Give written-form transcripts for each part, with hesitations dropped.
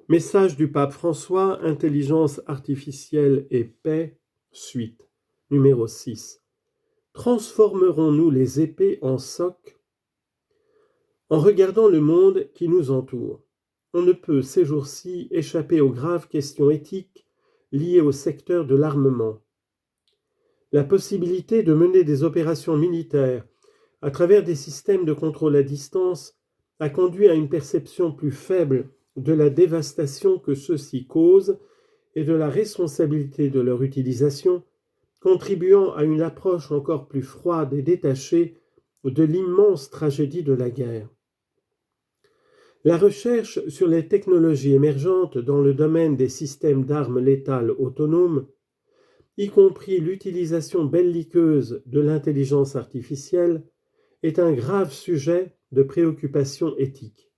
Message du pape François, intelligence artificielle et paix, suite, numéro 6. Transformerons-nous les épées en socs? En regardant le monde qui nous entoure, on ne peut ces jours-ci échapper aux graves questions éthiques liées au secteur de l'armement. La possibilité de mener des opérations militaires à travers des systèmes de contrôle à distance a conduit à une perception plus faible de la dévastation que ceux-ci causent et de la responsabilité de leur utilisation, contribuant à une approche encore plus froide et détachée de l'immense tragédie de la guerre. La recherche sur les technologies émergentes dans le domaine des systèmes d'armes létales autonomes, y compris l'utilisation belliqueuse de l'intelligence artificielle, est un grave sujet de préoccupation éthique.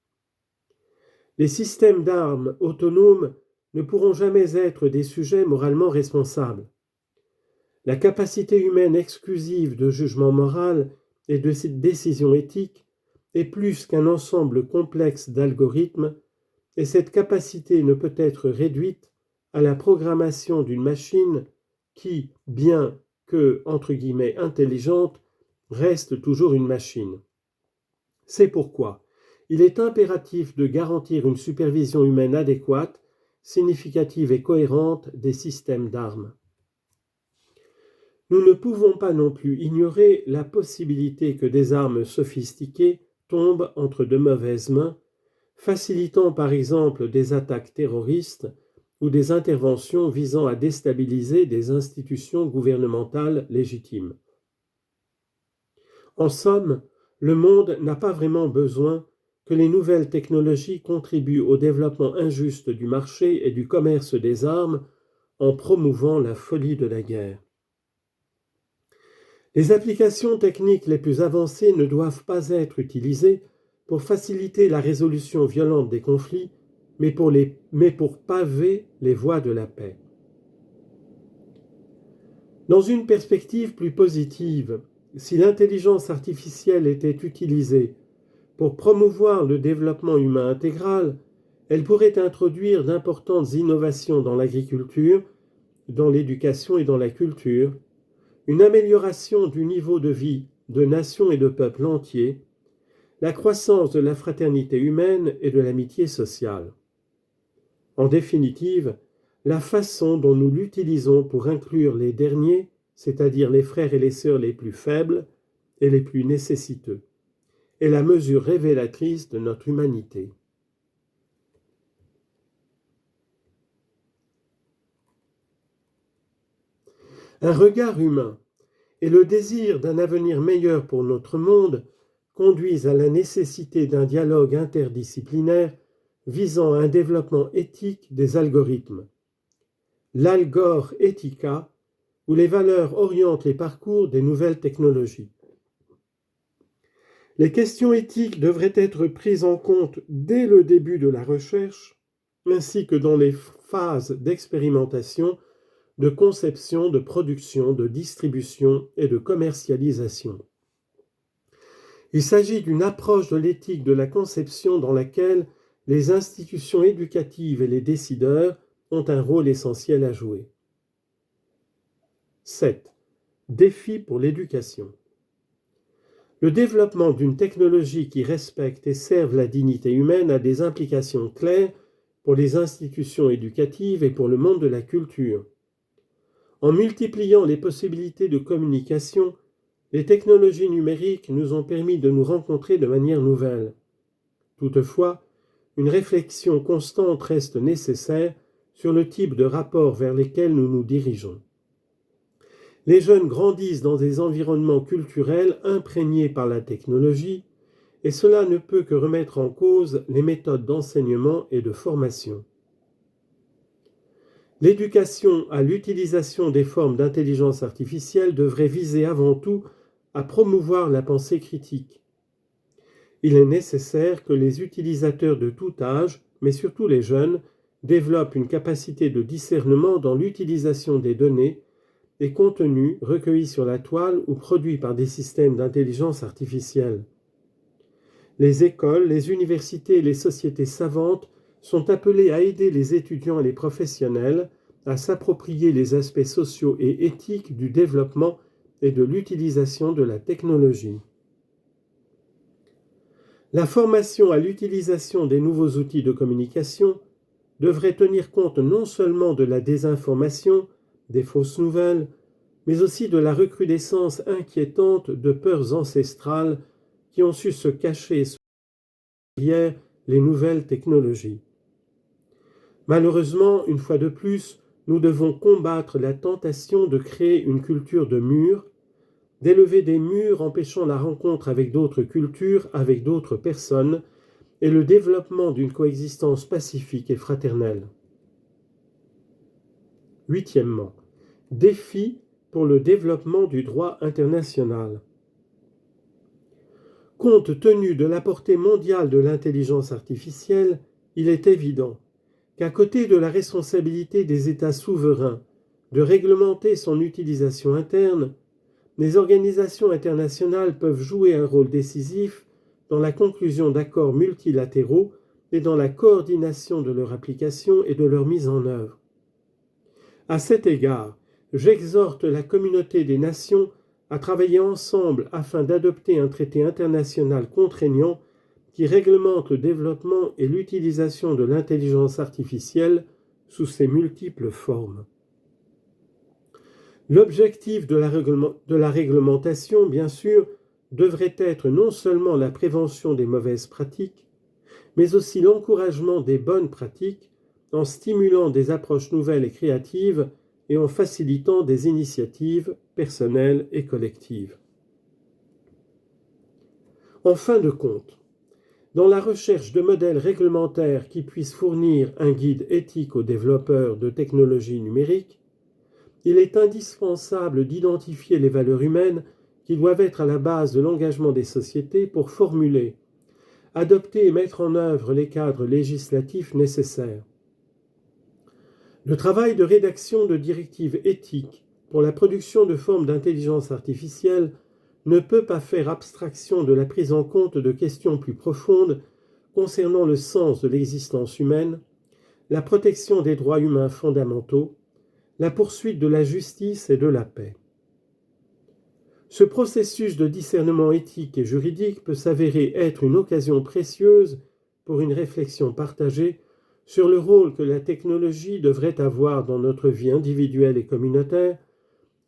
Les systèmes d'armes autonomes ne pourront jamais être des sujets moralement responsables. La capacité humaine exclusive de jugement moral et de décision éthique est plus qu'un ensemble complexe d'algorithmes, et cette capacité ne peut être réduite à la programmation d'une machine qui, bien que, entre guillemets, intelligente, reste toujours une machine. C'est pourquoi il est impératif de garantir une supervision humaine adéquate, significative et cohérente des systèmes d'armes. Nous ne pouvons pas non plus ignorer la possibilité que des armes sophistiquées tombent entre de mauvaises mains, facilitant par exemple des attaques terroristes ou des interventions visant à déstabiliser des institutions gouvernementales légitimes. En somme, le monde n'a pas vraiment besoin que les nouvelles technologies contribuent au développement injuste du marché et du commerce des armes en promouvant la folie de la guerre. Les applications techniques les plus avancées ne doivent pas être utilisées pour faciliter la résolution violente des conflits, mais pour paver les voies de la paix. Dans une perspective plus positive, si l'intelligence artificielle était utilisée pour promouvoir le développement humain intégral, elle pourrait introduire d'importantes innovations dans l'agriculture, dans l'éducation et dans la culture, une amélioration du niveau de vie de nations et de peuples entiers, la croissance de la fraternité humaine et de l'amitié sociale. En définitive, la façon dont nous l'utilisons pour inclure les derniers, c'est-à-dire les frères et les sœurs les plus faibles et les plus nécessiteux, est la mesure révélatrice de notre humanité. Un regard humain et le désir d'un avenir meilleur pour notre monde conduisent à la nécessité d'un dialogue interdisciplinaire visant à un développement éthique des algorithmes. L'Algor Ethica, où les valeurs orientent les parcours des nouvelles technologies. Les questions éthiques devraient être prises en compte dès le début de la recherche, ainsi que dans les phases d'expérimentation, de conception, de production, de distribution et de commercialisation. Il s'agit d'une approche de l'éthique de la conception dans laquelle les institutions éducatives et les décideurs ont un rôle essentiel à jouer. 7. Défi pour l'éducation. Le développement d'une technologie qui respecte et serve la dignité humaine a des implications claires pour les institutions éducatives et pour le monde de la culture. En multipliant les possibilités de communication, les technologies numériques nous ont permis de nous rencontrer de manière nouvelle. Toutefois, une réflexion constante reste nécessaire sur le type de rapports vers lesquels nous nous dirigeons. Les jeunes grandissent dans des environnements culturels imprégnés par la technologie, et cela ne peut que remettre en cause les méthodes d'enseignement et de formation. L'éducation à l'utilisation des formes d'intelligence artificielle devrait viser avant tout à promouvoir la pensée critique. Il est nécessaire que les utilisateurs de tout âge, mais surtout les jeunes, développent une capacité de discernement dans l'utilisation des données et contenus recueillis sur la toile ou produits par des systèmes d'intelligence artificielle. Les écoles, les universités et les sociétés savantes sont appelés à aider les étudiants et les professionnels à s'approprier les aspects sociaux et éthiques du développement et de l'utilisation de la technologie. La formation à l'utilisation des nouveaux outils de communication devrait tenir compte non seulement de la désinformation, des fausses nouvelles, mais aussi de la recrudescence inquiétante de peurs ancestrales qui ont su se cacher derrière les nouvelles technologies. Malheureusement, une fois de plus, nous devons combattre la tentation de créer une culture de murs, d'élever des murs empêchant la rencontre avec d'autres cultures, avec d'autres personnes, et le développement d'une coexistence pacifique et fraternelle. Huitièmement, défi pour le développement du droit international. Compte tenu de la portée mondiale de l'intelligence artificielle, il est évident qu'à côté de la responsabilité des États souverains de réglementer son utilisation interne, les organisations internationales peuvent jouer un rôle décisif dans la conclusion d'accords multilatéraux et dans la coordination de leur application et de leur mise en œuvre. À cet égard, j'exhorte la communauté des nations à travailler ensemble afin d'adopter un traité international contraignant qui réglemente le développement et l'utilisation de l'intelligence artificielle sous ses multiples formes. L'objectif de la réglementation, bien sûr, devrait être non seulement la prévention des mauvaises pratiques, mais aussi l'encouragement des bonnes pratiques en stimulant des approches nouvelles et créatives et en facilitant des initiatives personnelles et collectives. En fin de compte, dans la recherche de modèles réglementaires qui puissent fournir un guide éthique aux développeurs de technologies numériques, il est indispensable d'identifier les valeurs humaines qui doivent être à la base de l'engagement des sociétés pour formuler, adopter et mettre en œuvre les cadres législatifs nécessaires. Le travail de rédaction de directives éthiques pour la production de formes d'intelligence artificielle ne peut pas faire abstraction de la prise en compte de questions plus profondes concernant le sens de l'existence humaine, la protection des droits humains fondamentaux, la poursuite de la justice et de la paix. Ce processus de discernement éthique et juridique peut s'avérer être une occasion précieuse pour une réflexion partagée sur le rôle que la technologie devrait avoir dans notre vie individuelle et communautaire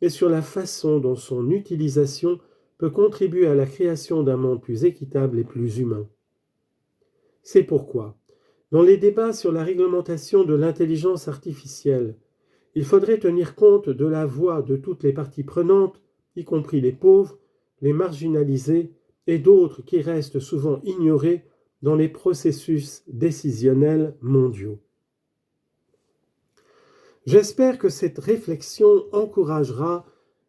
et sur la façon dont son utilisation peut contribuer à la création d'un monde plus équitable et plus humain. C'est pourquoi, dans les débats sur la réglementation de l'intelligence artificielle, il faudrait tenir compte de la voix de toutes les parties prenantes, y compris les pauvres, les marginalisés et d'autres qui restent souvent ignorés dans les processus décisionnels mondiaux. J'espère que cette réflexion encouragera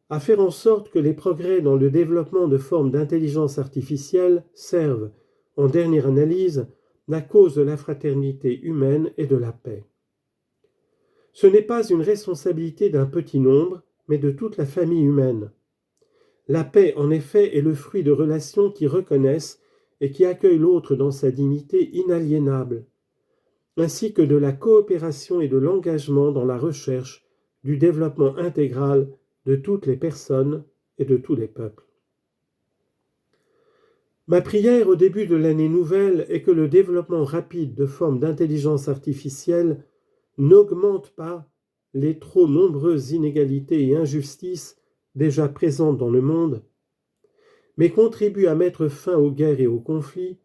à faire en sorte que les progrès dans le développement de formes d'intelligence artificielle servent, en dernière analyse, la cause de la fraternité humaine et de la paix. Ce n'est pas une responsabilité d'un petit nombre, mais de toute la famille humaine. La paix, en effet, est le fruit de relations qui reconnaissent et qui accueillent l'autre dans sa dignité inaliénable, ainsi que de la coopération et de l'engagement dans la recherche du développement intégral de toutes les personnes et de tous les peuples. Ma prière au début de l'année nouvelle est que le développement rapide de formes d'intelligence artificielle n'augmente pas les trop nombreuses inégalités et injustices déjà présentes dans le monde, mais contribue à mettre fin aux guerres et aux conflits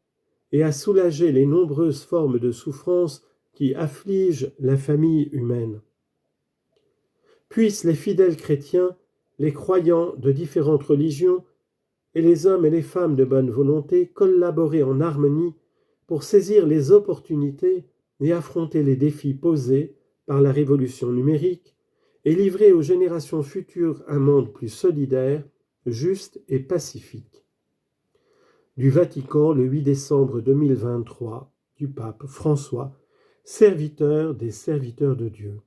et à soulager les nombreuses formes de souffrance qui affligent la famille humaine. Puissent les fidèles chrétiens, les croyants de différentes religions et les hommes et les femmes de bonne volonté collaborer en harmonie pour saisir les opportunités et affronter les défis posés par la révolution numérique et livrer aux générations futures un monde plus solidaire, juste et pacifique. Du Vatican, le 8 décembre 2023, du pape François, serviteur des serviteurs de Dieu.